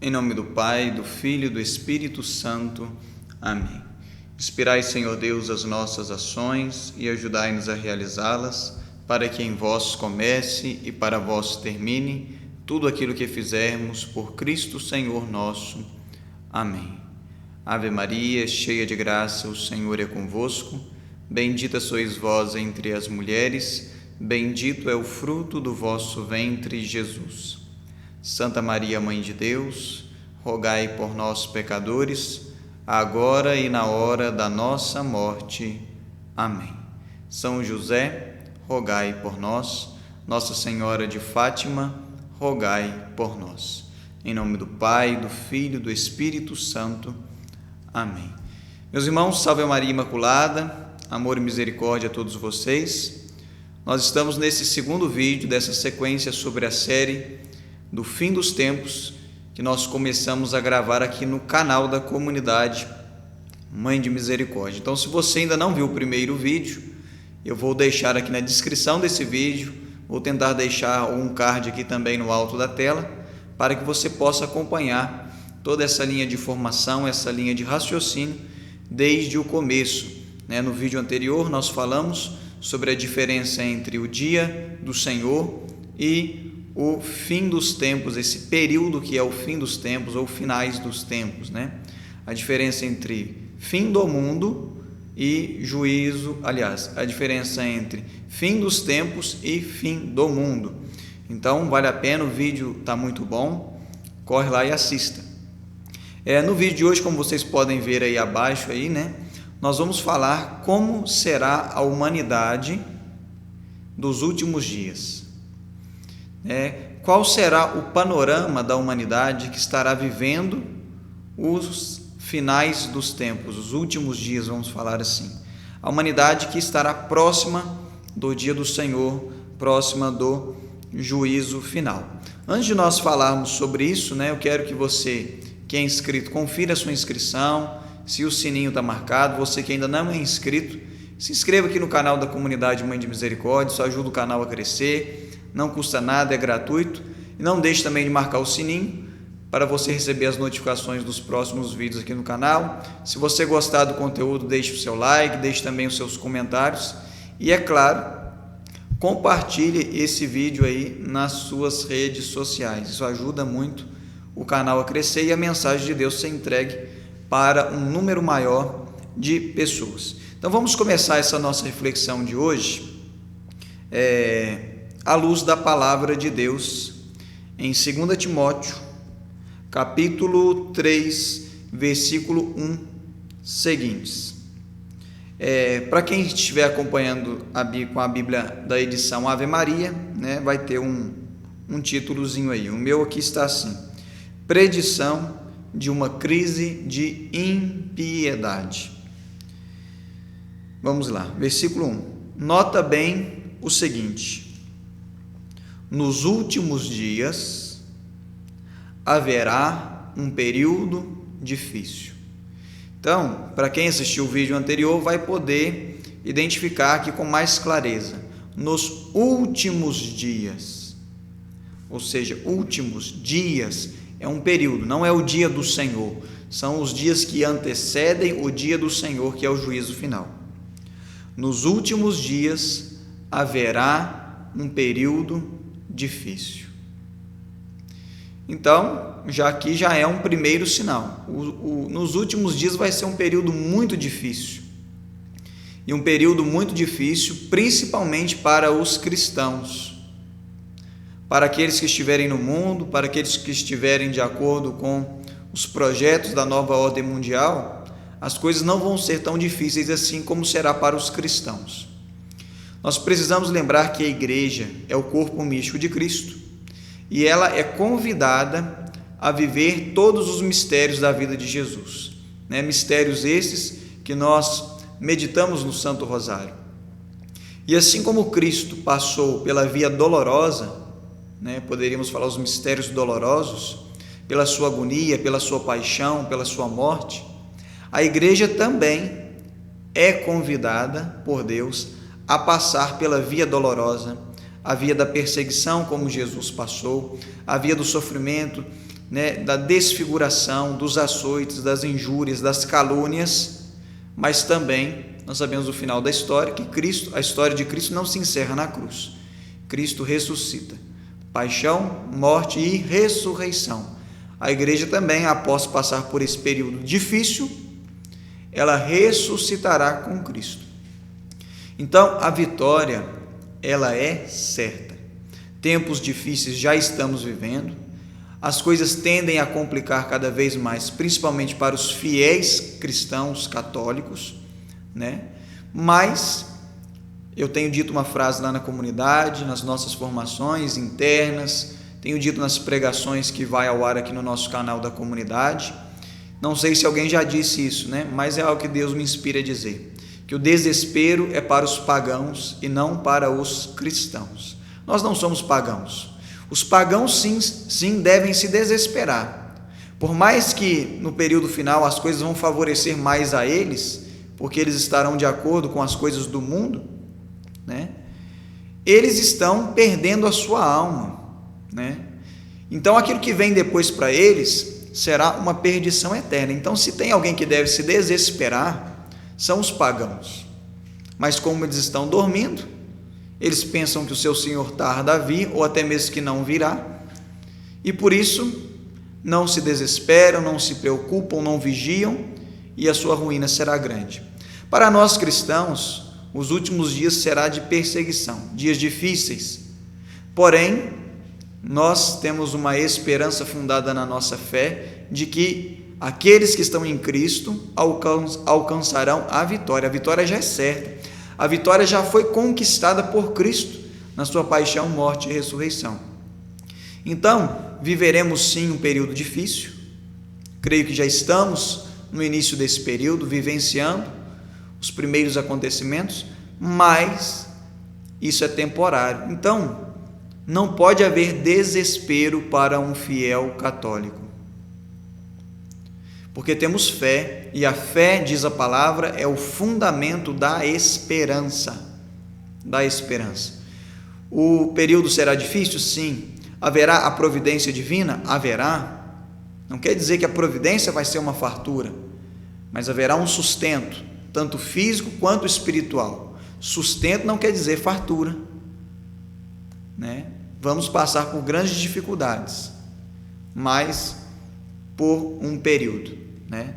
Em nome do Pai, do Filho e do Espírito Santo. Amém. Inspirai, Senhor Deus, as nossas ações e ajudai-nos a realizá-las, para que em vós comece e para vós termine tudo aquilo que fizermos por Cristo Senhor nosso. Amém. Ave Maria, cheia de graça, o Senhor é convosco. Bendita sois vós entre as mulheres, bendito é o fruto do vosso ventre, Jesus. Santa Maria, Mãe de Deus, rogai por nós, pecadores, agora e na hora da nossa morte. Amém. São José, rogai por nós. Nossa Senhora de Fátima, rogai por nós. Em nome do Pai, do Filho e do Espírito Santo. Amém. Meus irmãos, salve Maria Imaculada, amor e misericórdia a todos vocês. Nós estamos nesse segundo vídeo dessa sequência sobre a série do fim dos tempos, que nós começamos a gravar aqui no canal da comunidade Mãe de Misericórdia. Então, se você ainda não viu o primeiro vídeo, eu vou deixar aqui na descrição desse vídeo, vou tentar deixar um card aqui também no alto da tela, para que você possa acompanhar toda essa linha de formação, essa linha de raciocínio, desde o começo. No vídeo anterior, nós falamos sobre a diferença entre o dia do Senhor e o fim dos tempos, esse período que é o fim dos tempos ou finais dos tempos, A diferença entre fim do mundo e juízo, aliás, a diferença entre fim dos tempos e fim do mundo. Então, vale a pena, o vídeo está muito bom, corre lá e assista. No vídeo de hoje, como vocês podem ver aí abaixo, nós vamos falar como será a humanidade dos últimos dias. Qual será o panorama da humanidade que estará vivendo os finais dos tempos, os últimos dias, vamos falar assim. A humanidade que estará próxima do dia do Senhor, próxima do juízo final. Antes de nós falarmos sobre isso, eu quero que você, que é inscrito, confira a sua inscrição, se o sininho está marcado. Você que ainda não é inscrito, se inscreva aqui no canal da comunidade Mãe de Misericórdia, isso ajuda o canal a crescer, não custa nada, é gratuito. E não deixe também de marcar o sininho para você receber as notificações dos próximos vídeos aqui no canal. Se você gostar do conteúdo, deixe o seu like, deixe também os seus comentários e, é claro, compartilhe esse vídeo aí nas suas redes sociais. Isso ajuda muito o canal a crescer e a mensagem de Deus ser entregue para um número maior de pessoas. Então vamos começar essa nossa reflexão de hoje à luz da palavra de Deus em 2 Timóteo, capítulo 3, versículo 1 seguintes. Para quem estiver acompanhando com a Bíblia da edição Ave Maria, vai ter um títulozinho aí. O meu aqui está assim: Predição de uma crise de impiedade. Vamos lá, versículo 1. Nota bem o seguinte: nos últimos dias haverá um período difícil. Então, para quem assistiu o vídeo anterior, vai poder identificar aqui com mais clareza. Nos últimos dias, ou seja, últimos dias é um período, não é o dia do Senhor, são os dias que antecedem o dia do Senhor, que é o juízo final. Nos últimos dias haverá um período difícil. Então, aqui já é um primeiro sinal. Nos últimos dias vai ser um período muito difícil. E um período muito difícil, principalmente para os cristãos. Para aqueles que estiverem no mundo, para aqueles que estiverem de acordo com os projetos da nova ordem mundial, as coisas não vão ser tão difíceis assim como será para os cristãos. Nós precisamos lembrar que a igreja é o corpo místico de Cristo e ela é convidada a viver todos os mistérios da vida de Jesus, mistérios esses que nós meditamos no Santo Rosário. E assim como Cristo passou pela via dolorosa, poderíamos falar os mistérios dolorosos, pela sua agonia, pela sua paixão, pela sua morte, a igreja também é convidada por Deus a passar pela via dolorosa, a via da perseguição, como Jesus passou, a via do sofrimento, né, da desfiguração, dos açoites, das injúrias, das calúnias, mas também nós sabemos o final da história, que a história de Cristo não se encerra na cruz. Cristo ressuscita. Paixão, morte e ressurreição. A igreja também, após passar por esse período difícil, ela ressuscitará com Cristo. Então, a vitória, ela é certa. Tempos difíceis já estamos vivendo, as coisas tendem a complicar cada vez mais, principalmente para os fiéis cristãos católicos, né? Mas eu tenho dito uma frase lá na comunidade, nas nossas formações internas, tenho dito nas pregações que vai ao ar aqui no nosso canal da comunidade. Não sei se alguém já disse isso, né? Mas é algo que Deus me inspira a dizer, que o desespero é para os pagãos e não para os cristãos. Nós não somos pagãos. Os pagãos sim devem se desesperar. Por mais que no período final as coisas vão favorecer mais a eles, porque eles estarão de acordo com as coisas do mundo, né? Eles estão perdendo a sua alma, né? Então aquilo que vem depois para eles será uma perdição eterna. Então, se tem alguém que deve se desesperar, são os pagãos. Mas como eles estão dormindo, eles pensam que o seu Senhor tarda a vir, ou até mesmo que não virá, e por isso não se desesperam, não se preocupam, não vigiam, e a sua ruína será grande. Para nós cristãos, os últimos dias será de perseguição, dias difíceis. Porém, nós temos uma esperança fundada na nossa fé de que aqueles que estão em Cristo alcançarão a vitória. A vitória já é certa. A vitória já foi conquistada por Cristo na sua paixão, morte e ressurreição. Então, viveremos sim um período difícil. Creio que já estamos no início desse período, vivenciando os primeiros acontecimentos, mas isso é temporário. Então, não pode haver desespero para um fiel católico, porque temos fé, e a fé, diz a palavra, é o fundamento da esperança. O período será difícil? Sim. Haverá a providência divina? Haverá. Não quer dizer que a providência vai ser uma fartura, mas haverá um sustento, tanto físico quanto espiritual. Sustento não quer dizer fartura, né? Vamos passar por grandes dificuldades, mas por um período, né?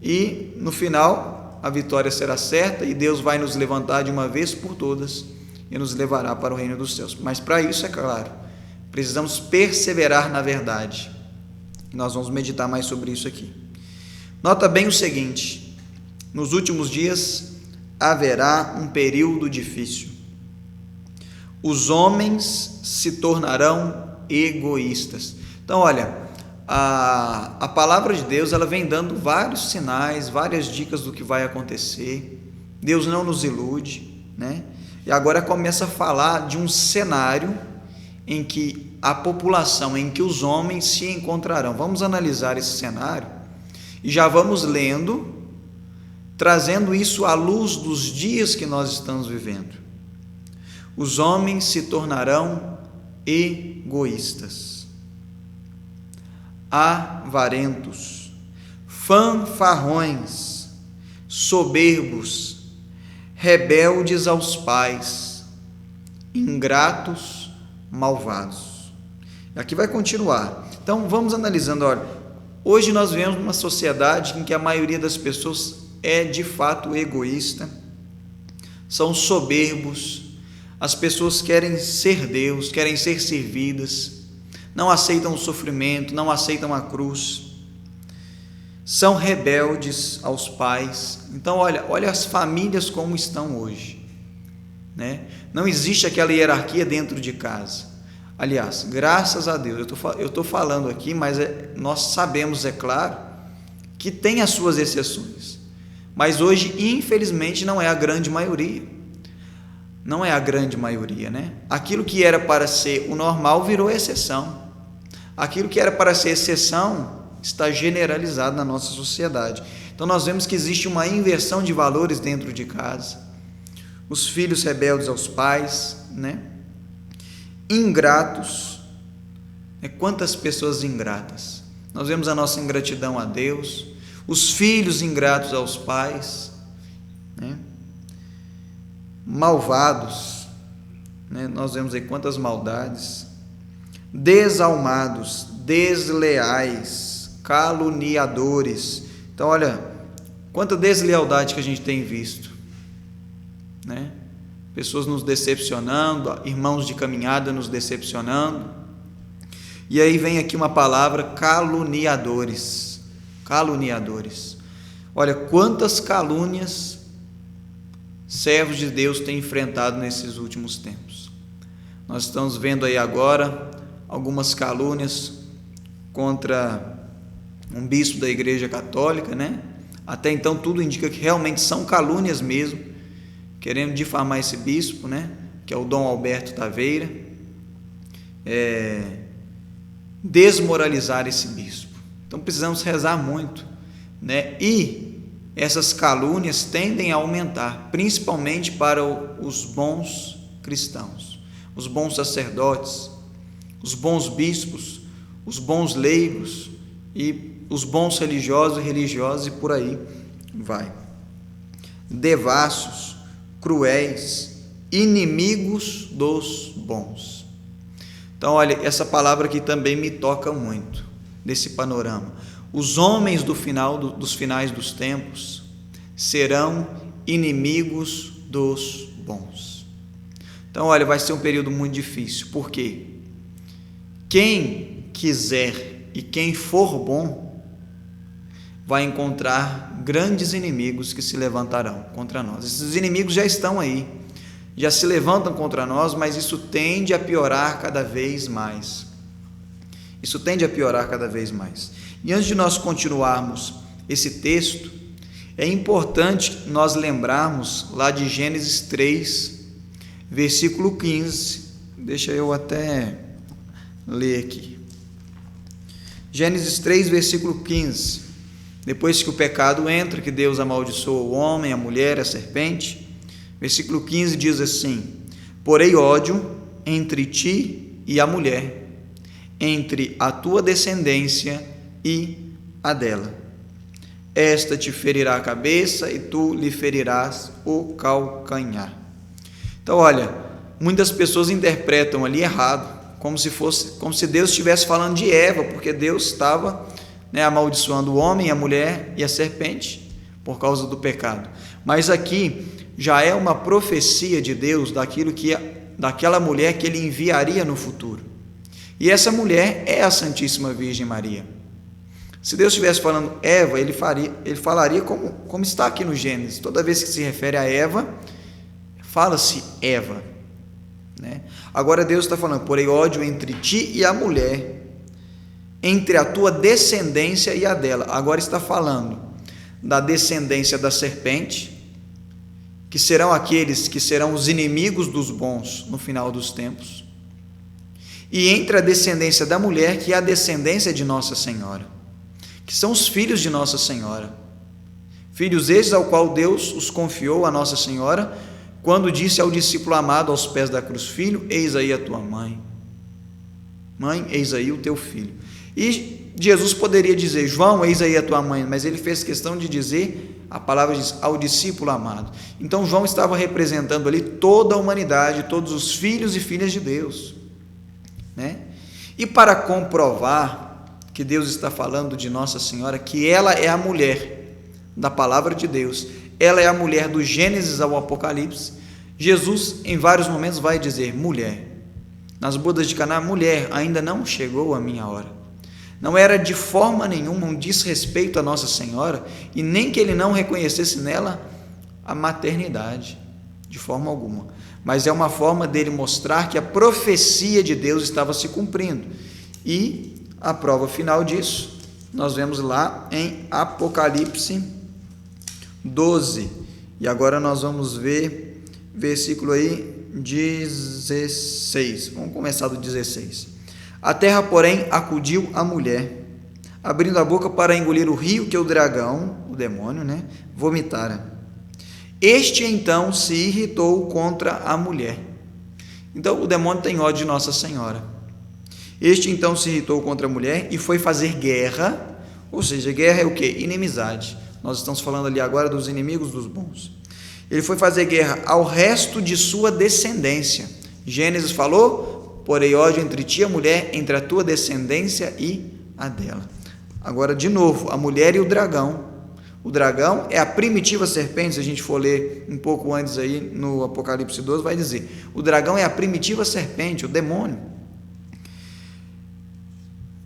E no final a vitória será certa e Deus vai nos levantar de uma vez por todas e nos levará para o reino dos céus. Mas para isso, é claro, precisamos perseverar na verdade. Nós vamos meditar mais sobre isso aqui. Nota bem o seguinte: nos últimos dias haverá um período difícil. Os homens se tornarão egoístas. Então, olha, a palavra de Deus, ela vem dando vários sinais, várias dicas do que vai acontecer. Deus não nos ilude, né? E agora começa a falar de um cenário em que a população, em que os homens se encontrarão. Vamos analisar esse cenário e já vamos lendo, trazendo isso à luz dos dias que nós estamos vivendo. Os homens se tornarão egoístas, avarentos, fanfarrões, soberbos, rebeldes aos pais, ingratos, malvados. Aqui vai continuar. Então vamos analisando. Olha, hoje nós vivemos uma sociedade em que a maioria das pessoas é de fato egoísta, são soberbos. As pessoas querem ser Deus, querem ser servidas, não aceitam o sofrimento, não aceitam a cruz, são rebeldes aos pais. Então olha as famílias como estão hoje, né? Não existe aquela hierarquia dentro de casa. Aliás, graças a Deus, eu estou falando aqui, mas nós sabemos, é claro, que tem as suas exceções, mas hoje infelizmente não é a grande maioria. Não é a grande maioria, né? Aquilo que era para ser o normal virou exceção. Aquilo que era para ser exceção está generalizado na nossa sociedade. Então nós vemos que existe uma inversão de valores dentro de casa. Os filhos rebeldes aos pais, né? Ingratos. Quantas pessoas ingratas? nós vemos a nossa ingratidão a Deus, os filhos ingratos aos pais, né? Malvados, né? Nós vemos aí quantas maldades, desalmados, desleais, caluniadores. Então, olha, quanta deslealdade que a gente tem visto, né? Pessoas nos decepcionando, irmãos de caminhada nos decepcionando. E aí vem aqui uma palavra, caluniadores. Caluniadores. Olha, quantas calúnias servos de Deus têm enfrentado nesses últimos tempos. Nós estamos vendo aí agora algumas calúnias contra um bispo da Igreja Católica, né? Até então tudo indica que realmente são calúnias mesmo, querendo difamar esse bispo, né? Que é o Dom Alberto Taveira, desmoralizar esse bispo. Então precisamos rezar muito, né? E essas calúnias tendem a aumentar, principalmente para os bons cristãos, os bons sacerdotes, os bons bispos, os bons leigos e os bons religiosos e religiosas, e por aí vai. Devassos, cruéis, inimigos dos bons. Então, olha, essa palavra aqui também me toca muito, desse panorama. Os homens dos finais dos tempos serão inimigos dos bons. Então, olha, vai ser um período muito difícil, porque quem quiser e quem for bom vai encontrar grandes inimigos que se levantarão contra nós. Esses inimigos já estão aí, já se levantam contra nós, mas isso tende a piorar cada vez mais. Isso tende a piorar cada vez mais. E antes de nós continuarmos esse texto, é importante nós lembrarmos lá de Gênesis 3, versículo 15. Deixa eu até ler aqui. Gênesis 3, versículo 15. Depois que o pecado entra, que Deus amaldiçoa o homem, a mulher, a serpente, versículo 15 diz assim: porém ódio entre ti e a mulher, entre a tua descendência e a dela. Esta te ferirá a cabeça e tu lhe ferirás o calcanhar. Então, olha, muitas pessoas interpretam ali errado, como se Deus estivesse falando de Eva, porque Deus estava, amaldiçoando o homem, a mulher e a serpente por causa do pecado. Mas aqui já é uma profecia de Deus daquela mulher que ele enviaria no futuro. E essa mulher é a Santíssima Virgem Maria. Se Deus estivesse falando Eva, ele falaria como está aqui no Gênesis. Toda vez que se refere a Eva, fala-se Eva, né? Agora Deus está falando, porém ódio entre ti e a mulher, entre a tua descendência e a dela. Agora está falando da descendência da serpente, que serão aqueles que serão os inimigos dos bons no final dos tempos, e entre a descendência da mulher, que é a descendência de Nossa Senhora, que são os filhos de Nossa Senhora, filhos esses ao qual Deus os confiou a Nossa Senhora, quando disse ao discípulo amado aos pés da cruz: filho, eis aí a tua mãe, mãe, eis aí o teu filho. E Jesus poderia dizer: João, eis aí a tua mãe, mas ele fez questão de dizer, a palavra diz, ao discípulo amado. Então João estava representando ali toda a humanidade, todos os filhos e filhas de Deus, né? E para comprovar que Deus está falando de Nossa Senhora, que ela é a mulher da palavra de Deus, ela é a mulher do Gênesis ao Apocalipse, Jesus em vários momentos vai dizer: mulher. Nas bodas de Caná, mulher, ainda não chegou a minha hora. Não era de forma nenhuma um desrespeito a Nossa Senhora, e nem que ele não reconhecesse nela a maternidade, de forma alguma, mas é uma forma dele mostrar que a profecia de Deus estava se cumprindo. E a prova final disso nós vemos lá em Apocalipse 12, e agora nós vamos ver versículo aí 16, vamos começar do 16. A terra, porém, acudiu a mulher, abrindo a boca para engolir o rio que o dragão, o demônio, vomitara. Este então se irritou contra a mulher. Então o demônio tem ódio de Nossa Senhora. Este então se irritou contra a mulher e foi fazer guerra, ou seja, guerra é o quê? Inimizade. Nós estamos falando ali agora dos inimigos dos bons. Ele foi fazer guerra ao resto de sua descendência. Gênesis falou: porém ódio entre ti e a mulher, entre a tua descendência e a dela. Agora, de novo, a mulher e o dragão. O dragão é a primitiva serpente. Se a gente for ler um pouco antes aí no Apocalipse 12, vai dizer: o dragão é a primitiva serpente, o demônio.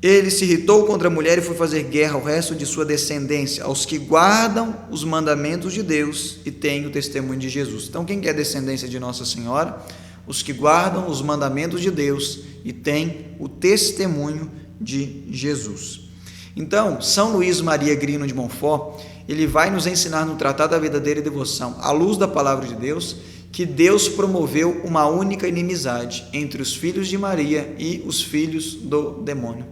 Ele se irritou contra a mulher e foi fazer guerra ao resto de sua descendência, aos que guardam os mandamentos de Deus e têm o testemunho de Jesus. Então, quem é descendência de Nossa Senhora? Os que guardam os mandamentos de Deus e têm o testemunho de Jesus. Então, São Luís Maria Grino de Montfort, ele vai nos ensinar no Tratado da Verdadeira Devoção, à luz da Palavra de Deus, que Deus promoveu uma única inimizade entre os filhos de Maria e os filhos do demônio.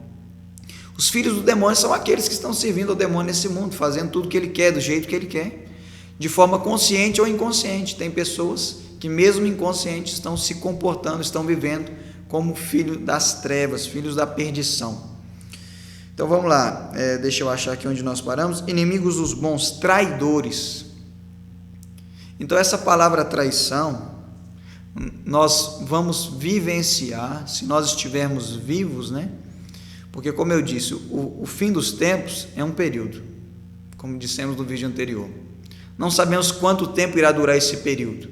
Os filhos do demônio são aqueles que estão servindo ao demônio nesse mundo, fazendo tudo o que ele quer, do jeito que ele quer, de forma consciente ou inconsciente. Tem pessoas que mesmo inconscientes estão se comportando, estão vivendo como filhos das trevas, filhos da perdição. Então vamos lá, deixa eu achar aqui onde nós paramos. Inimigos dos bons, traidores. Então essa palavra traição, nós vamos vivenciar, se nós estivermos vivos, né? Porque, como eu disse, o fim dos tempos é um período, como dissemos no vídeo anterior. Não sabemos quanto tempo irá durar esse período,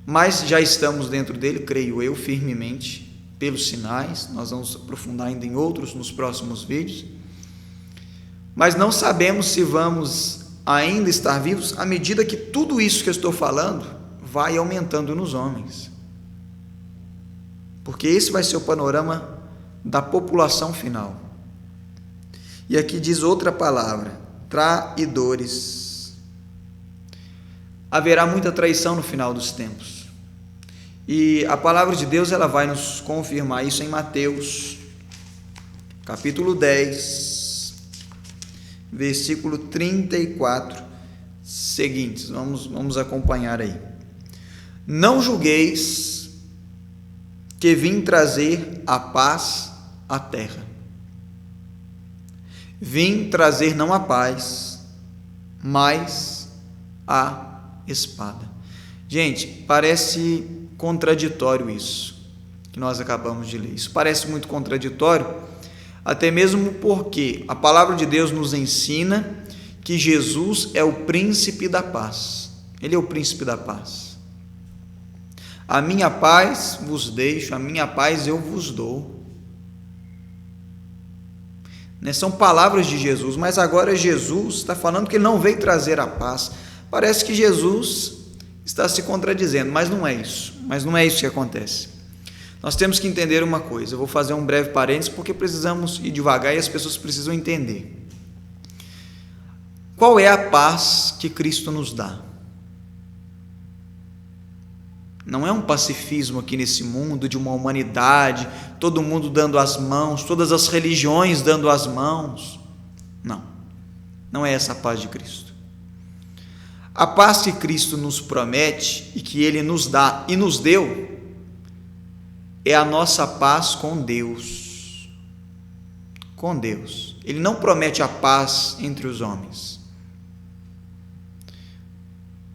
mas já estamos dentro dele, creio eu, firmemente, pelos sinais. Nós vamos aprofundar ainda em outros nos próximos vídeos, mas não sabemos se vamos ainda estar vivos à medida que tudo isso que eu estou falando vai aumentando nos homens, porque esse vai ser o panorama da população final. E aqui diz outra palavra: traidores. Haverá muita traição no final dos tempos, e a palavra de Deus ela vai nos confirmar isso em Mateus capítulo 10, versículo 34 seguintes. Vamos acompanhar aí. Não julgueis que vim trazer a paz à terra. Vim trazer não a paz, mas a espada. Gente, parece contraditório isso que nós acabamos de ler. Isso parece muito contraditório, até mesmo porque a palavra de Deus nos ensina que Jesus é o príncipe da paz. Ele é o príncipe da paz. A minha paz vos deixo, a minha paz eu vos dou. São palavras de Jesus, mas agora Jesus está falando que ele não veio trazer a paz. Parece que Jesus está se contradizendo, mas não é isso. Mas não é isso que acontece. Nós temos que entender uma coisa. Eu vou fazer um breve parênteses porque precisamos ir devagar e as pessoas precisam entender. Qual é a paz que Cristo nos dá? Não é um pacifismo aqui nesse mundo de uma humanidade, todo mundo dando as mãos, todas as religiões dando as mãos. Não, não é essa a paz de Cristo. A paz que Cristo nos promete e que Ele nos dá e nos deu é a nossa paz com Deus. Com Deus. Ele não promete a paz entre os homens.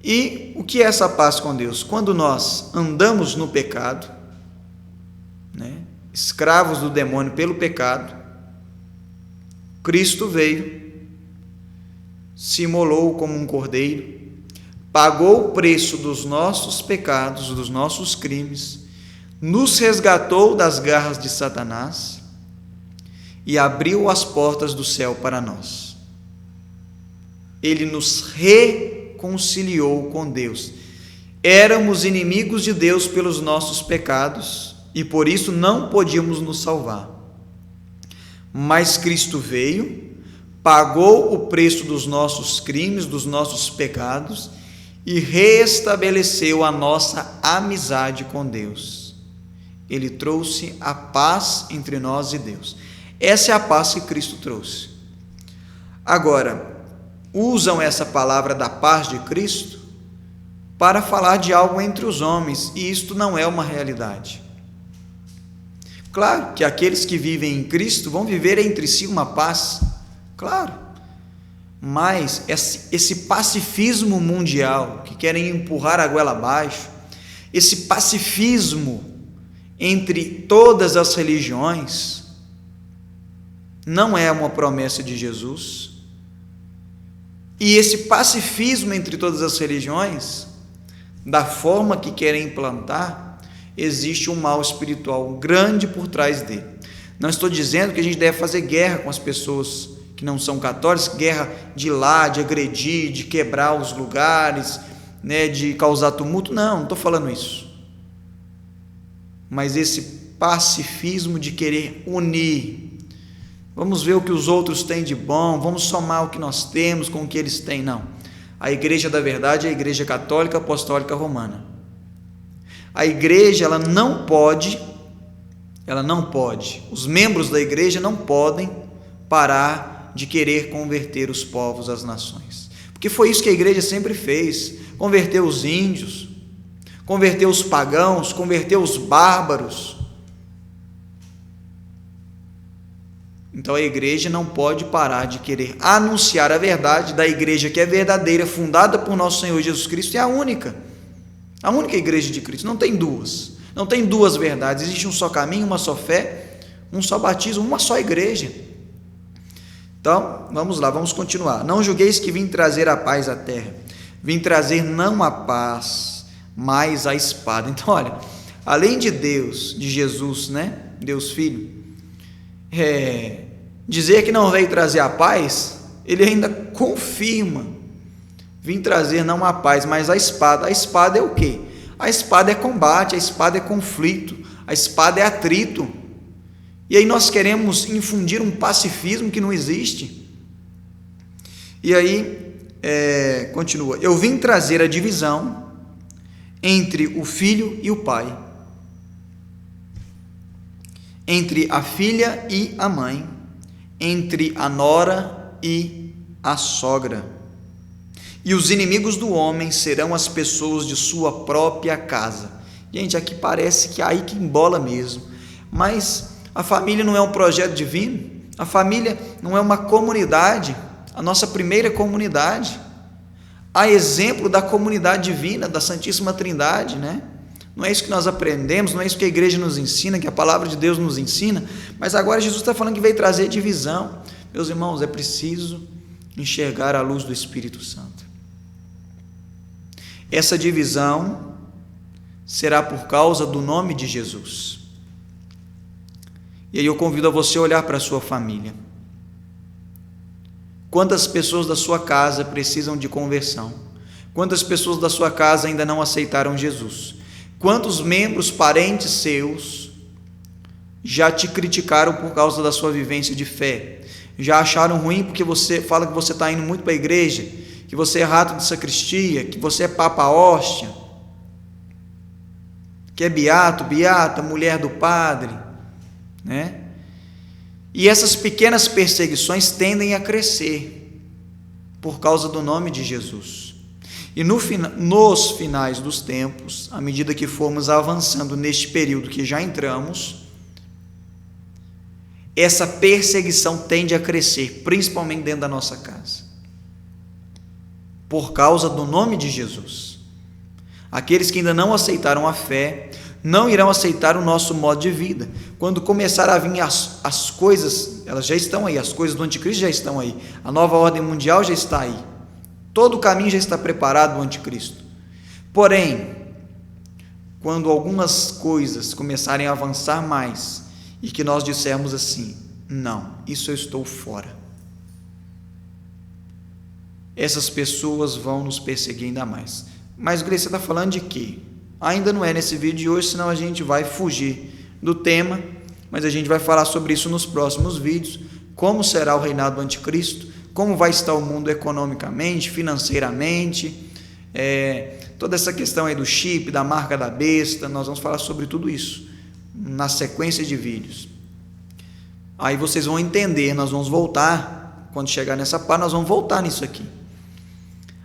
E o que é essa paz com Deus? Quando nós andamos no pecado, escravos do demônio pelo pecado, Cristo veio, se imolou como um cordeiro, pagou o preço dos nossos pecados, dos nossos crimes, nos resgatou das garras de Satanás e abriu as portas do céu para nós. Ele nos reconciliou com Deus. Éramos inimigos de Deus pelos nossos pecados e por isso não podíamos nos salvar. Mas Cristo veio, pagou o preço dos nossos crimes, dos nossos pecados e restabeleceu a nossa amizade com Deus. Ele trouxe a paz entre nós e Deus. Essa é a paz que Cristo trouxe. Agora, usam essa palavra da paz de Cristo para falar de algo entre os homens, e isto não é uma realidade. Claro que aqueles que vivem em Cristo vão viver entre si uma paz, claro, mas esse pacifismo mundial que querem empurrar a goela abaixo, esse pacifismo entre todas as religiões, não é uma promessa de Jesus. E esse pacifismo entre todas as religiões, da forma que querem implantar, existe um mal espiritual grande por trás dele. Não estou dizendo que a gente deve fazer guerra com as pessoas que não são católicas, guerra de ir lá, de agredir, de quebrar os lugares, né, de causar tumulto. Não estou falando isso. Mas esse pacifismo de querer unir, vamos ver o que os outros têm de bom, vamos somar o que nós temos com o que eles têm. Não. A igreja da verdade é a igreja católica apostólica romana. A igreja, ela não pode, os membros da igreja não podem parar de querer converter os povos, as nações. Porque foi isso que a igreja sempre fez, converteu os índios, converteu os pagãos, converteu os bárbaros. Então a igreja não pode parar de querer anunciar a verdade da igreja que é verdadeira, fundada por nosso Senhor Jesus Cristo, e a única igreja de Cristo. Não tem duas verdades, existe um só caminho, uma só fé, um só batismo, uma só igreja. Então, vamos lá, vamos continuar. Não julgueis que vim trazer a paz à terra, vim trazer não a paz, mas a espada. Então, olha, além de Deus, de Jesus, né, Deus Filho, dizer que não veio trazer a paz, ele ainda confirma: vim trazer não a paz, mas a espada. A espada é o quê? A espada é combate, a espada é conflito, a espada é atrito. E aí nós queremos infundir um pacifismo que não existe. E aí, continua: eu vim trazer a divisão entre o filho e o pai, entre a filha e a mãe, entre a nora e a sogra. E os inimigos do homem serão as pessoas de sua própria casa. Gente, aqui parece que é aí que embola mesmo. Mas a família não é um projeto divino? A família não é uma comunidade? A nossa primeira comunidade? A exemplo da comunidade divina, da Santíssima Trindade, né? Não é isso que nós aprendemos, não é isso que a igreja nos ensina, que a palavra de Deus nos ensina, mas agora Jesus está falando que veio trazer divisão. Meus irmãos, é preciso enxergar a luz do Espírito Santo. Essa divisão será por causa do nome de Jesus. E aí eu convido a você a olhar para a sua família. Quantas pessoas da sua casa precisam de conversão? Quantas pessoas da sua casa ainda não aceitaram Jesus? Quantos membros, parentes seus, já te criticaram por causa da sua vivência de fé? Já acharam ruim porque você fala que você está indo muito para a igreja, que você é rato de sacristia, que você é papa hóstia, que é beato, beata, mulher do padre, né? E essas pequenas perseguições tendem a crescer por causa do nome de Jesus. E nos finais dos tempos, à medida que formos avançando neste período que já entramos, essa perseguição tende a crescer, principalmente dentro da nossa casa, por causa do nome de Jesus. Aqueles que ainda não aceitaram a fé, não irão aceitar o nosso modo de vida. Quando começar a vir as coisas, elas já estão aí, as coisas do anticristo já estão aí, a nova ordem mundial já está aí, todo o caminho já está preparado do anticristo. Porém, quando algumas coisas começarem a avançar mais, e que nós dissermos assim: não, isso eu estou fora, essas pessoas vão nos perseguir ainda mais. Mas, Gleice, você está falando de quê? Ainda não é nesse vídeo de hoje, senão a gente vai fugir do tema, mas a gente vai falar sobre isso nos próximos vídeos, como será o reinado do anticristo, como vai estar o mundo economicamente, financeiramente, toda essa questão aí do chip, da marca da besta. Nós vamos falar sobre tudo isso na sequência de vídeos. Aí vocês vão entender, nós vamos voltar, quando chegar nessa parte, nós vamos voltar nisso aqui.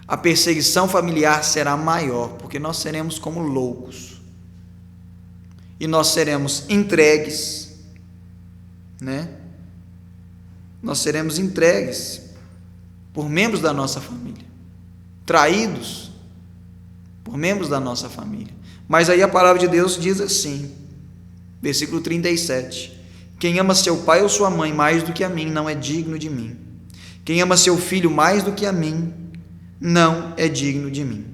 A perseguição familiar será maior, porque nós seremos como loucos, e nós seremos entregues né? Nós seremos entregues por membros da nossa família, traídos por membros da nossa família. Mas aí a palavra de Deus diz assim, versículo 37, quem ama seu pai ou sua mãe mais do que a mim, não é digno de mim. Quem ama seu filho mais do que a mim, não é digno de mim.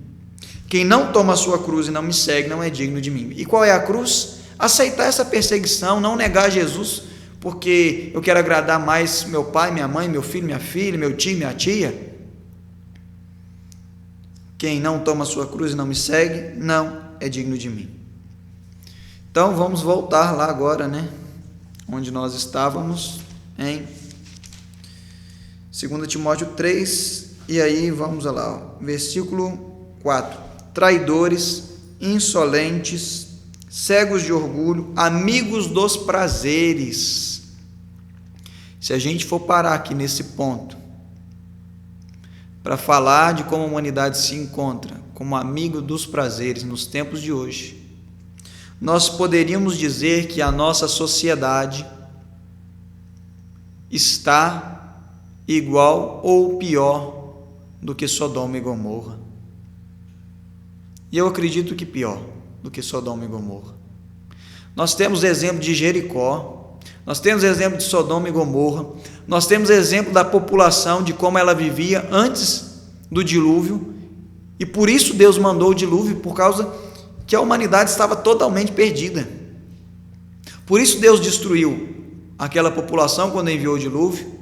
Quem não toma a sua cruz e não me segue, não é digno de mim. E qual é a cruz? Aceitar essa perseguição, não negar Jesus, porque eu quero agradar mais meu pai, minha mãe, meu filho, minha filha, meu tio, minha tia. Quem não toma a sua cruz e não me segue, não é digno de mim. Então vamos voltar lá agora, né? Onde nós estávamos, em 2 Timóteo 3, e aí vamos lá, versículo 4. Traidores, insolentes, cegos de orgulho, amigos dos prazeres. Se a gente for parar aqui nesse ponto, para falar de como a humanidade se encontra como amigo dos prazeres nos tempos de hoje, nós poderíamos dizer que a nossa sociedade está igual ou pior do que Sodoma e Gomorra. E eu acredito que pior do que Sodoma e Gomorra. Nós temos exemplo de Jericó, nós temos exemplo de Sodoma e Gomorra, nós temos exemplo da população, de como ela vivia antes do dilúvio, e por isso Deus mandou o dilúvio, por causa que a humanidade estava totalmente perdida. Por isso Deus destruiu aquela população quando enviou o dilúvio,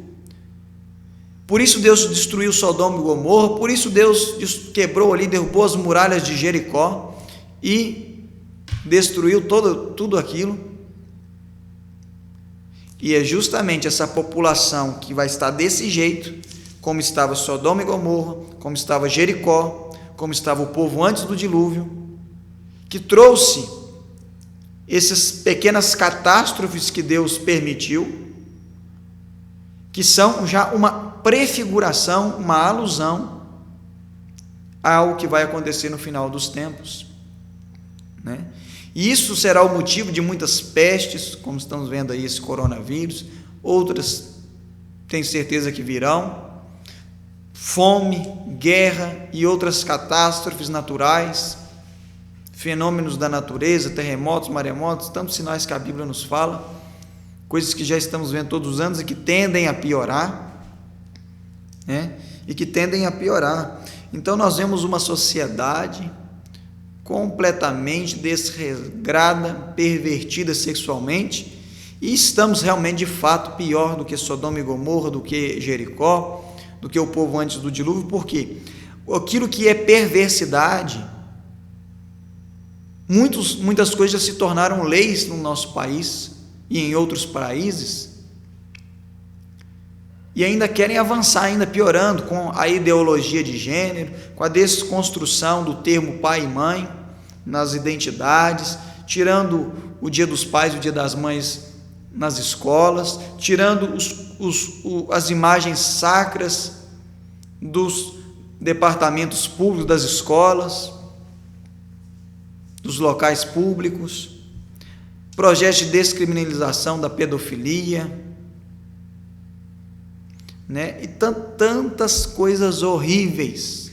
por isso Deus destruiu Sodoma e Gomorra, por isso Deus quebrou ali, derrubou as muralhas de Jericó e destruiu tudo aquilo. E é justamente essa população que vai estar desse jeito, como estava Sodoma e Gomorra, como estava Jericó, como estava o povo antes do dilúvio, que trouxe essas pequenas catástrofes que Deus permitiu, que são já uma prefiguração, uma alusão ao que vai acontecer no final dos tempos, né? E isso será o motivo de muitas pestes, como estamos vendo aí esse coronavírus, outras tenho certeza que virão, fome, guerra e outras catástrofes naturais, fenômenos da natureza, terremotos, maremotos, tantos sinais que a Bíblia nos fala, coisas que já estamos vendo todos os anos e que tendem a piorar, né? E que tendem a piorar. Então nós vemos uma sociedade completamente desregrada, pervertida sexualmente, e estamos realmente de fato pior do que Sodoma e Gomorra, do que Jericó, do que o povo antes do dilúvio, porque aquilo que é perversidade, muitas coisas já se tornaram leis no nosso país e em outros países, e ainda querem avançar, ainda piorando com a ideologia de gênero, com a desconstrução do termo pai e mãe nas identidades, tirando o dia dos pais e o dia das mães nas escolas, tirando as imagens sacras dos departamentos públicos das escolas, dos locais públicos, projetos de descriminalização da pedofilia, né? E tantas coisas horríveis,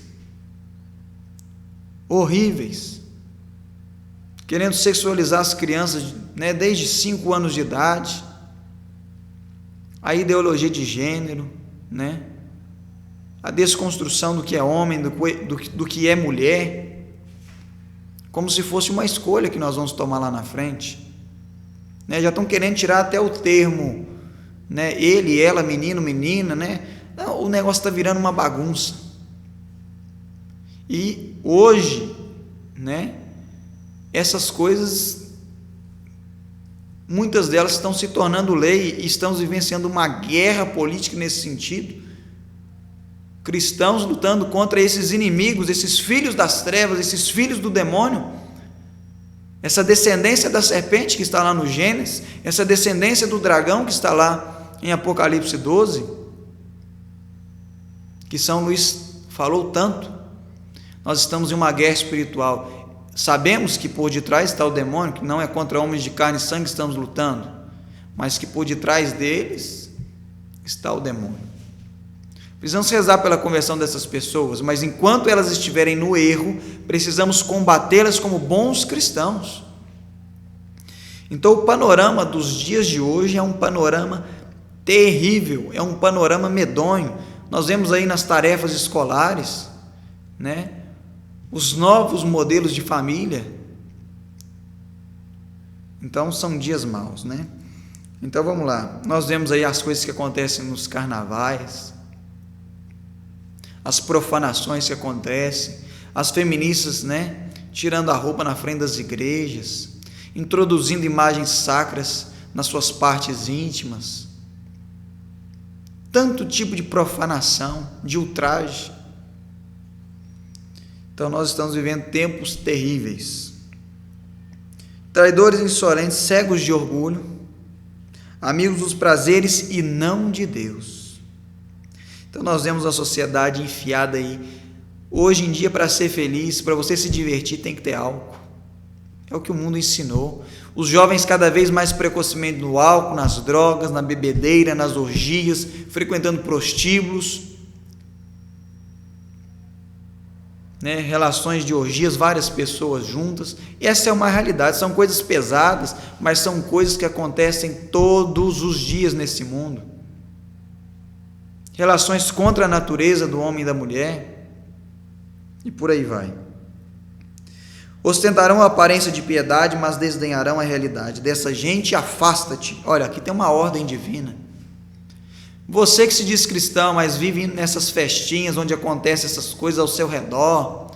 querendo sexualizar as crianças, né, desde 5 anos de idade, a ideologia de gênero, né, a desconstrução do que é homem, do que é mulher, como se fosse uma escolha que nós vamos tomar lá na frente, né? Já estão querendo tirar até o termo, né, ele, ela, menino, menina, né? Não, o negócio está virando uma bagunça. E hoje, né, essas coisas, muitas delas estão se tornando lei e estamos vivenciando uma guerra política nesse sentido. Cristãos lutando contra esses inimigos, esses filhos das trevas, esses filhos do demônio, essa descendência da serpente que está lá no Gênesis, essa descendência do dragão que está lá em Apocalipse 12, que São Luís falou tanto. Nós estamos em uma guerra espiritual, sabemos que por detrás está o demônio, que não é contra homens de carne e sangue que estamos lutando, mas que por detrás deles está o demônio. Precisamos rezar pela conversão dessas pessoas, mas enquanto elas estiverem no erro, precisamos combatê-las como bons cristãos. Então, o panorama dos dias de hoje é um panorama terrível, é um panorama medonho. Nós vemos aí nas tarefas escolares, né, os novos modelos de família. Então, são dias maus, né? Então, vamos lá. Nós vemos aí as coisas que acontecem nos carnavais, as profanações que acontecem, as feministas, né, tirando a roupa na frente das igrejas, introduzindo imagens sacras nas suas partes íntimas, tanto tipo de profanação, de ultraje. Então nós estamos vivendo tempos terríveis. Traidores insolentes, cegos de orgulho, amigos dos prazeres e não de Deus. Então nós vemos a sociedade enfiada aí. Hoje em dia, para ser feliz, para você se divertir, tem que ter álcool. É o que o mundo ensinou. Os jovens cada vez mais precocemente no álcool, nas drogas, na bebedeira, nas orgias, frequentando prostíbulos, né? Relações de orgias, várias pessoas juntas. Essa é uma realidade, são coisas pesadas, mas são coisas que acontecem todos os dias nesse mundo. Relações contra a natureza do homem e da mulher, e por aí vai. Ostentarão a aparência de piedade, mas desdenharão a realidade. Dessa gente, afasta-te. Olha, aqui tem uma ordem divina. Você que se diz cristão, mas vive nessas festinhas onde acontecem essas coisas ao seu redor,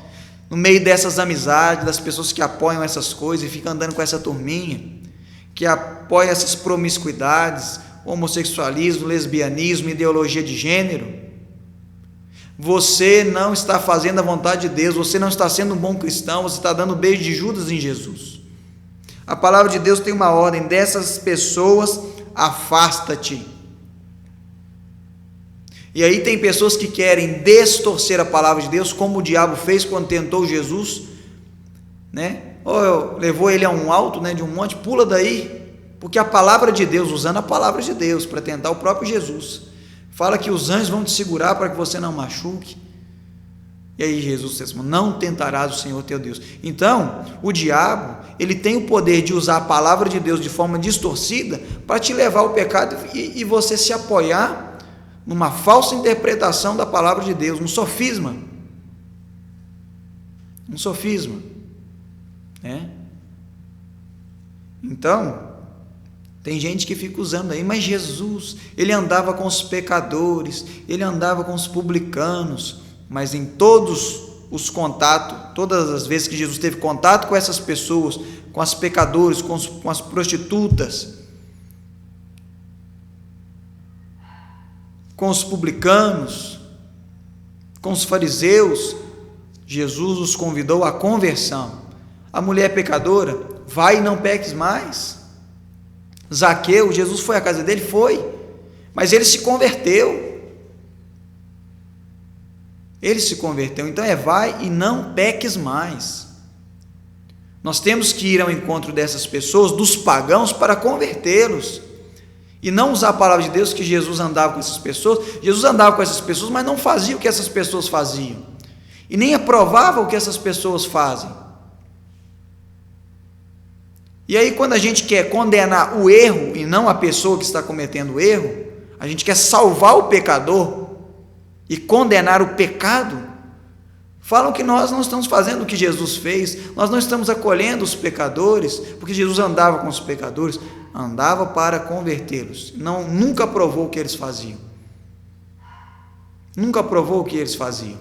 no meio dessas amizades, das pessoas que apoiam essas coisas e ficam andando com essa turminha, que apoia essas promiscuidades, homossexualismo, lesbianismo, ideologia de gênero, você não está fazendo a vontade de Deus, você não está sendo um bom cristão, você está dando beijo de Judas em Jesus. A palavra de Deus tem uma ordem: dessas pessoas, afasta-te. E aí tem pessoas que querem distorcer a palavra de Deus, como o diabo fez quando tentou Jesus, né? Ou levou ele a um alto, né, de um monte, pula daí, porque a palavra de Deus, usando a palavra de Deus para tentar o próprio Jesus, fala que os anjos vão te segurar para que você não machuque. E aí Jesus diz: não tentarás o Senhor teu Deus. Então, o diabo, ele tem o poder de usar a palavra de Deus de forma distorcida para te levar ao pecado e você se apoiar numa falsa interpretação da palavra de Deus, um sofisma. Um sofisma, né? Então, tem gente que fica usando aí, mas Jesus, ele andava com os pecadores, ele andava com os publicanos, mas em todos os contatos, todas as vezes que Jesus teve contato com essas pessoas, com os pecadores, com as prostitutas, com os publicanos, com os fariseus, Jesus os convidou à conversão. A mulher pecadora, vai e não peques mais. Zaqueu, Jesus foi à casa dele? Foi, mas ele se converteu. Ele se converteu, então vai e não peques mais. Nós temos que ir ao encontro dessas pessoas, dos pagãos, para convertê-los, e não usar a palavra de Deus que Jesus andava com essas pessoas. Jesus andava com essas pessoas, mas não fazia o que essas pessoas faziam, e nem aprovava o que essas pessoas fazem. E aí, quando a gente quer condenar o erro e não a pessoa que está cometendo o erro, a gente quer salvar o pecador e condenar o pecado, falam que nós não estamos fazendo o que Jesus fez, nós não estamos acolhendo os pecadores, porque Jesus andava com os pecadores, andava para convertê-los, nunca aprovou o que eles faziam, nunca aprovou o que eles faziam,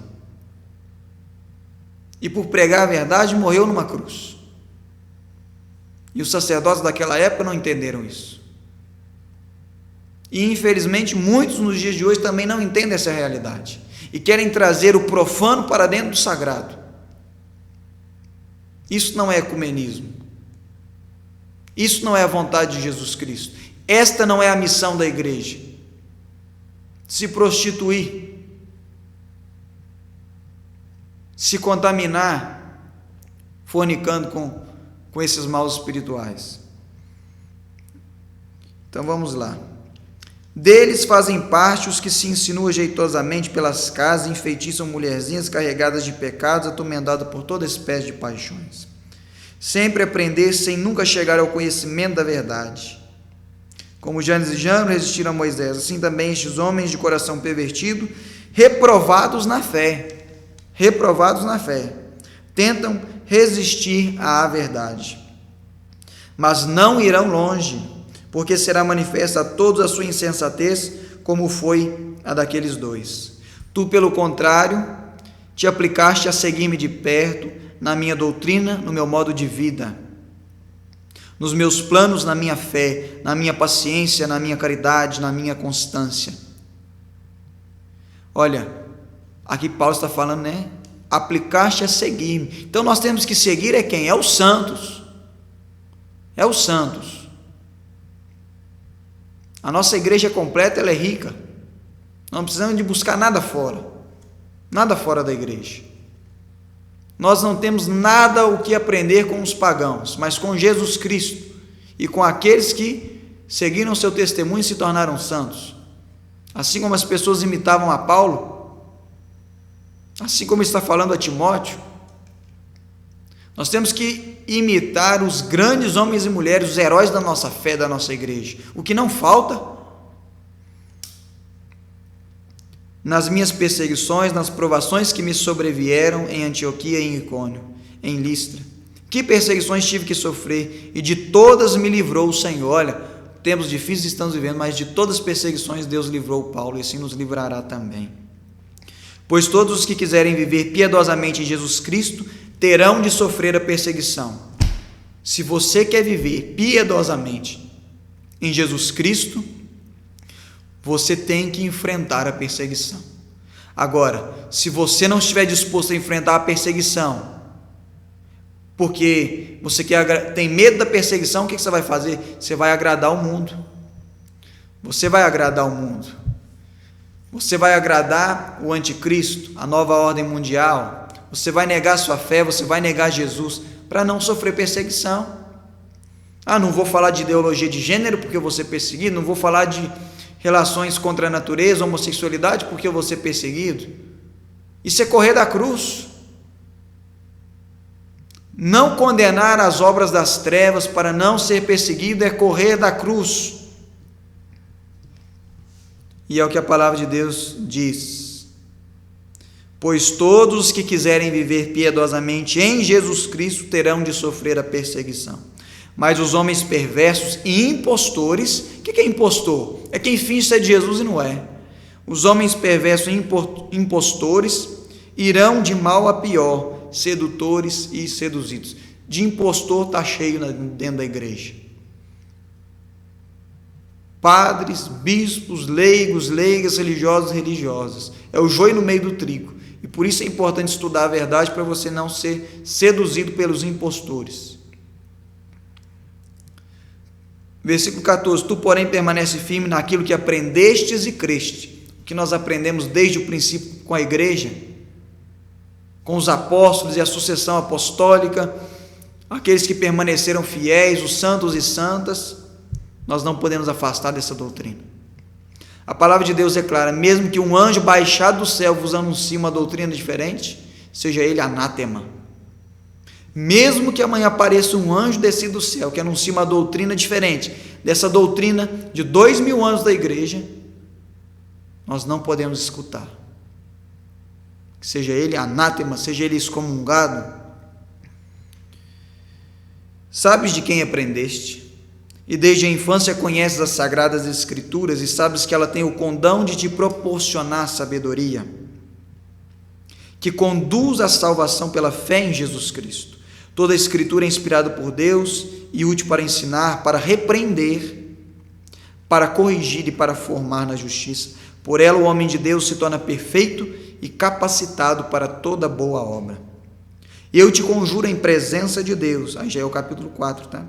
e por pregar a verdade morreu numa cruz. E os sacerdotes daquela época não entenderam isso. E infelizmente muitos nos dias de hoje também não entendem essa realidade e querem trazer o profano para dentro do sagrado. Isso não é ecumenismo. Isso não é a vontade de Jesus Cristo. Esta não é a missão da igreja. Se prostituir, se contaminar, fornicando com esses maus espirituais. Então vamos lá. Deles fazem parte os que se insinuam jeitosamente pelas casas e enfeitiçam mulherzinhas carregadas de pecados, atormentadas por toda espécie de paixões. Sempre aprender sem nunca chegar ao conhecimento da verdade. Como Janes e Jambres resistiram a Moisés, assim também estes homens de coração pervertido, reprovados na fé, tentam resistir à verdade. Mas não irão longe, porque será manifesta a todos a sua insensatez, como foi a daqueles dois. Tu, pelo contrário, te aplicaste a seguir-me de perto, na minha doutrina, no meu modo de vida, nos meus planos, na minha fé, na minha paciência, na minha caridade, na minha constância. Olha, aqui Paulo está falando, né? Aplicaste a seguir-me. Então nós temos que seguir quem? É os santos. É os santos. A nossa igreja completa, ela é rica. Não precisamos de buscar nada fora da igreja. Nós não temos nada o que aprender com os pagãos, mas com Jesus Cristo e com aqueles que seguiram seu testemunho e se tornaram santos. Assim como as pessoas imitavam a Paulo, assim como está falando a Timóteo, nós temos que imitar os grandes homens e mulheres, os heróis da nossa fé, da nossa igreja. O que não falta nas minhas perseguições, nas provações que me sobrevieram em Antioquia e em Icônio, em Listra. Que perseguições tive que sofrer, e de todas me livrou o Senhor. Olha, tempos difíceis estamos vivendo, mas de todas as perseguições Deus livrou Paulo, e assim nos livrará também. Pois todos os que quiserem viver piedosamente em Jesus Cristo terão de sofrer a perseguição. Se você quer viver piedosamente em Jesus Cristo, você tem que enfrentar a perseguição. Agora, se você não estiver disposto a enfrentar a perseguição, porque você tem medo da perseguição, o que você vai fazer? Você vai agradar o mundo. Você vai agradar o mundo. Você vai agradar o anticristo, a nova ordem mundial. Você vai negar sua fé, você vai negar Jesus, para não sofrer perseguição. Não vou falar de ideologia de gênero porque eu vou ser perseguido, não vou falar de relações contra a natureza, homossexualidade porque eu vou ser perseguido. Isso é correr da cruz. Não condenar as obras das trevas para não ser perseguido é correr da cruz. E é o que a palavra de Deus diz: pois todos os que quiserem viver piedosamente em Jesus Cristo terão de sofrer a perseguição. Mas os homens perversos e impostores, o que é impostor? É quem finge ser de Jesus e não é. Os homens perversos e impostores irão de mal a pior, sedutores e seduzidos. De impostor está cheio dentro da igreja. Padres, bispos, leigos, leigas, religiosos, religiosas. É o joio no meio do trigo. E por isso é importante estudar a verdade para você não ser seduzido pelos impostores. Versículo 14: tu, porém, permanece firme naquilo que aprendestes e creste. O que nós aprendemos desde o princípio com a igreja, com os apóstolos e a sucessão apostólica, aqueles que permaneceram fiéis, os santos e santas, nós não podemos afastar dessa doutrina. A palavra de Deus é clara: mesmo que um anjo baixado do céu vos anuncie uma doutrina diferente, seja ele anátema. Mesmo que amanhã apareça um anjo descido do céu que anuncie uma doutrina diferente dessa doutrina de 2000 anos da igreja, nós não podemos escutar. Seja ele anátema, seja ele excomungado. Sabes de quem aprendeste, e desde a infância conheces as sagradas escrituras, e sabes que ela tem o condão de te proporcionar sabedoria, que conduz à salvação pela fé em Jesus Cristo. Toda a escritura é inspirada por Deus e útil para ensinar, para repreender, para corrigir e para formar na justiça. Por ela o homem de Deus se torna perfeito e capacitado para toda boa obra. Eu te conjuro em presença de Deus, aí já é o capítulo 4, tá?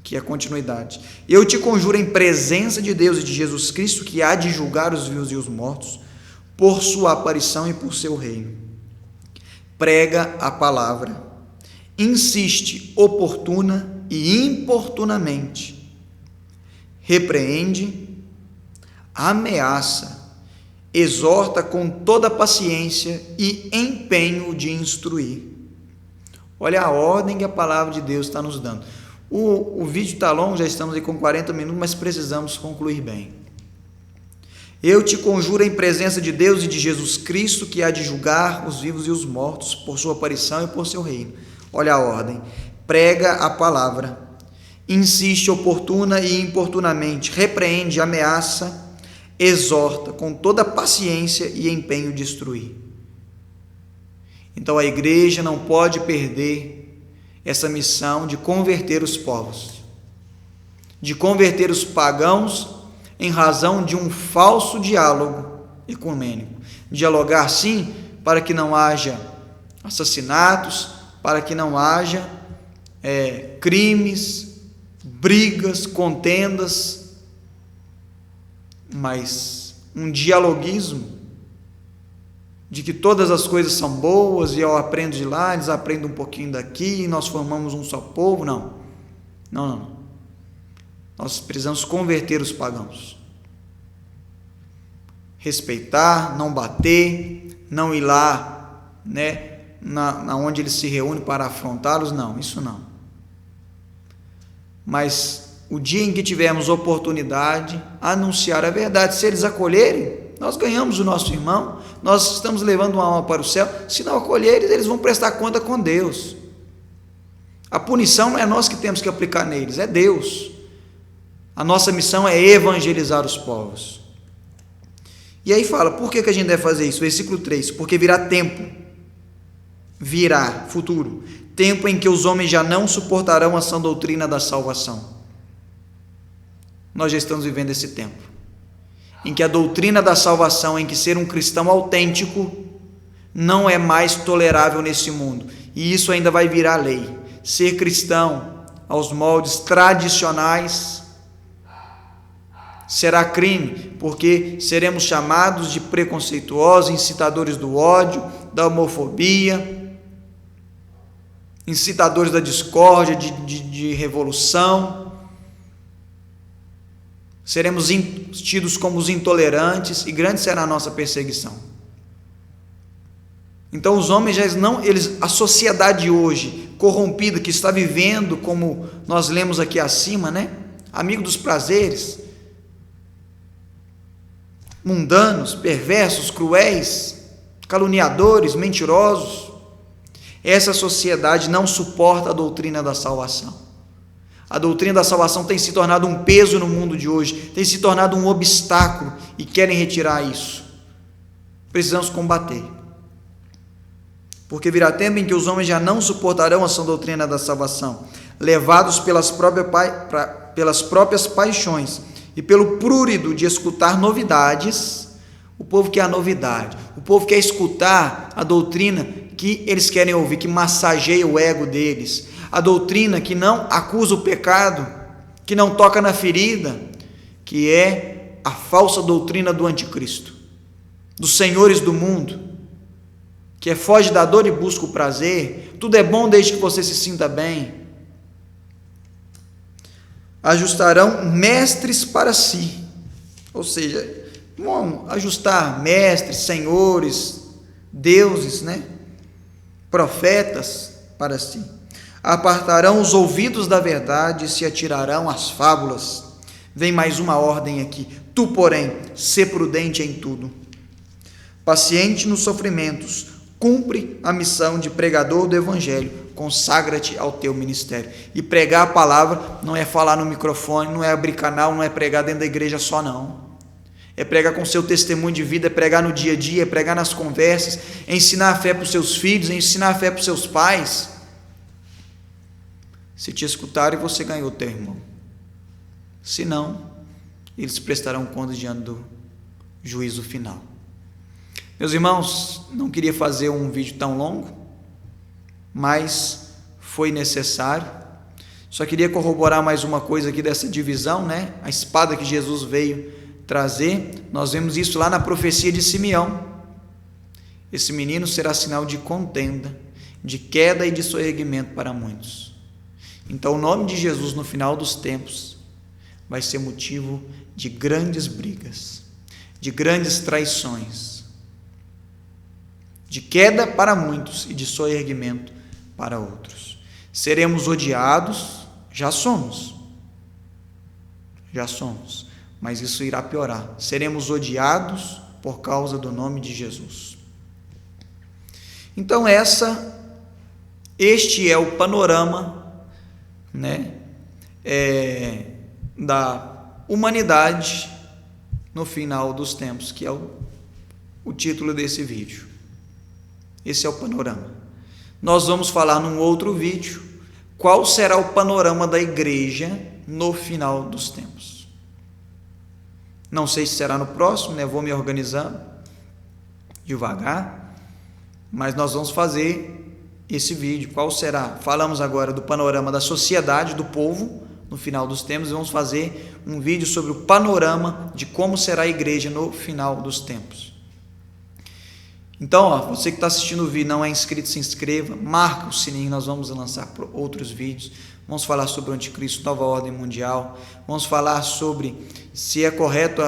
Que é a continuidade. Eu te conjuro em presença de Deus e de Jesus Cristo, que há de julgar os vivos e os mortos, por sua aparição e por seu reino. Prega a palavra. Insiste oportuna e importunamente. repreende, ameaça, exorta com toda paciência e empenho de instruir. Olha a ordem que a palavra de Deus está nos dando. O vídeo está longo, já estamos aí com 40 minutos, mas precisamos concluir bem. Eu te conjuro em presença de Deus e de Jesus Cristo, que há de julgar os vivos e os mortos por sua aparição e por seu reino. Olha a ordem. Prega a palavra, insiste oportuna e importunamente, repreende, ameaça, exorta com toda paciência e empenho de instruir. Então a igreja não pode perder essa missão de converter os povos, de converter os pagãos em razão de um falso diálogo ecumênico. Dialogar sim, para que não haja assassinatos, para que não haja crimes, brigas, contendas, mas um dialoguismo de que todas as coisas são boas e eu aprendo de lá, eles aprendem um pouquinho daqui e nós formamos um só povo. Não. Nós precisamos converter os pagãos. Respeitar, não bater, não ir lá, na onde eles se reúnem para afrontá-los, não, isso não. Mas o dia em que tivermos oportunidade, anunciar a verdade, se eles acolherem, nós ganhamos o nosso irmão, nós estamos levando uma alma para o céu. Se não acolherem, eles vão prestar conta com Deus. A punição não é nós que temos que aplicar neles, é Deus. A nossa missão é evangelizar os povos. E aí fala, por que a gente deve fazer isso? Versículo 3, porque virá tempo, futuro, tempo em que os homens já não suportarão a sã doutrina da salvação. Nós já estamos vivendo esse tempo, em que a doutrina da salvação, em que ser um cristão autêntico, não é mais tolerável nesse mundo, e isso ainda vai virar lei. Ser cristão aos moldes tradicionais será crime, porque seremos chamados de preconceituosos, incitadores do ódio, da homofobia, incitadores da discórdia, de revolução. Seremos tidos como os intolerantes e grande será a nossa perseguição. Então os homens a sociedade hoje corrompida, que está vivendo, como nós lemos aqui acima, amigo dos prazeres, mundanos, perversos, cruéis, caluniadores, mentirosos, essa sociedade não suporta a doutrina da salvação. A doutrina da salvação tem se tornado um peso no mundo de hoje, tem se tornado um obstáculo e querem retirar isso. Precisamos combater. Porque virá tempo em que os homens já não suportarão a sã doutrina da salvação, levados pelas próprias paixões e pelo prurido de escutar novidades. O povo quer a novidade, o povo quer escutar a doutrina que eles querem ouvir, que massageia o ego deles, a doutrina que não acusa o pecado, que não toca na ferida, que é a falsa doutrina do anticristo, dos senhores do mundo, que foge da dor e busca o prazer. Tudo é bom desde que você se sinta bem. Ajustarão mestres para si, ou seja, vão ajustar mestres, senhores, deuses, profetas para si. Apartarão os ouvidos da verdade e se atirarão às fábulas. Vem mais uma ordem aqui. Tu, porém, sê prudente em tudo, paciente nos sofrimentos, cumpre a missão de pregador do evangelho, consagra-te ao teu ministério. E pregar a palavra não é falar no microfone, não é abrir canal, não é pregar dentro da igreja só, não. É pregar com seu testemunho de vida, é pregar no dia a dia, é pregar nas conversas, é ensinar a fé para os seus filhos, é ensinar a fé para os seus pais. Se te escutarem, você ganhou teu irmão. Se não, eles prestarão conta diante do juízo final. Meus irmãos, não queria fazer um vídeo tão longo, mas foi necessário. Só queria corroborar mais uma coisa aqui dessa divisão, a espada que Jesus veio trazer. Nós vemos isso lá na profecia de Simeão. Esse menino será sinal de contenda, de queda e de soerguimento para muitos. Então o nome de Jesus no final dos tempos vai ser motivo de grandes brigas, de grandes traições, de queda para muitos e de soerguimento para outros. Seremos odiados, já somos, mas isso irá piorar. Seremos odiados por causa do nome de Jesus. Então este é o panorama, né, da humanidade no final dos tempos, que é o título desse vídeo. Esse é o panorama. Nós vamos falar num outro vídeo qual será o panorama da igreja no final dos tempos. Não sei se será no próximo, né? Vou me organizando devagar, mas nós vamos fazer esse vídeo. Qual será? Falamos agora do panorama da sociedade, do povo, no final dos tempos, e vamos fazer um vídeo sobre o panorama de como será a igreja no final dos tempos. Então, você que está assistindo o vídeo, não é inscrito, se inscreva, marca o sininho, nós vamos lançar outros vídeos, vamos falar sobre o anticristo, nova ordem mundial, vamos falar sobre se é correto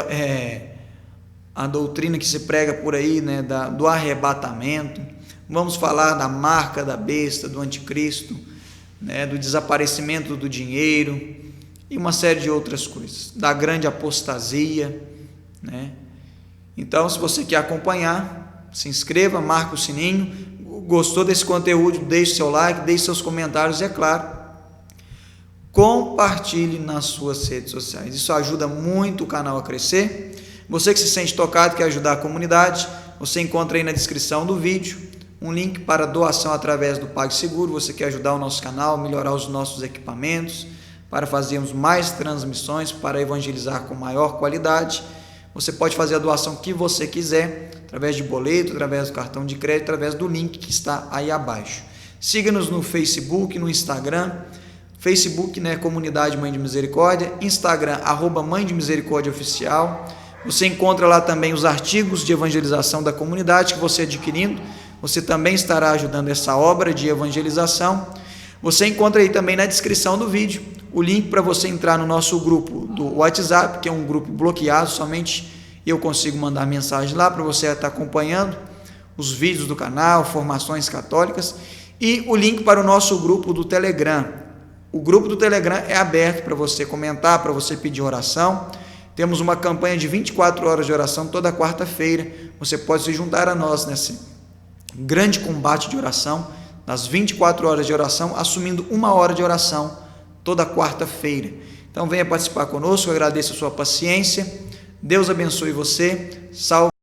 a doutrina que se prega por aí, né, do arrebatamento, vamos falar da marca da besta, do anticristo, né, do desaparecimento do dinheiro e uma série de outras coisas, da grande apostasia, né? Então, se você quer acompanhar, se inscreva, marca o sininho. Gostou desse conteúdo, deixe seu like, deixe seus comentários e, é claro, compartilhe nas suas redes sociais. Isso ajuda muito o canal a crescer. Você que se sente tocado, quer ajudar a comunidade, você encontra aí na descrição do vídeo um link para doação através do PagSeguro. Você quer ajudar o nosso canal, melhorar os nossos equipamentos, para fazermos mais transmissões, para evangelizar com maior qualidade. Você pode fazer a doação que você quiser, através de boleto, através do cartão de crédito, através do link que está aí abaixo. Siga-nos no Facebook, no Instagram. Facebook, né, Comunidade Mãe de Misericórdia. Instagram, @Mãe de Misericórdia Oficial. Você encontra lá também os artigos de evangelização da comunidade que você adquirindo. Você também estará ajudando essa obra de evangelização. Você encontra aí também na descrição do vídeo o link para você entrar no nosso grupo do WhatsApp, que é um grupo bloqueado, somente eu consigo mandar mensagem lá para você estar acompanhando os vídeos do canal, formações católicas, e o link para o nosso grupo do Telegram. O grupo do Telegram é aberto para você comentar, para você pedir oração. Temos uma campanha de 24 horas de oração toda quarta-feira. Você pode se juntar a nós nesse grande combate de oração, nas 24 horas de oração, assumindo 1 hora de oração toda quarta-feira. Então venha participar conosco, eu agradeço a sua paciência. Deus abençoe você. Salve.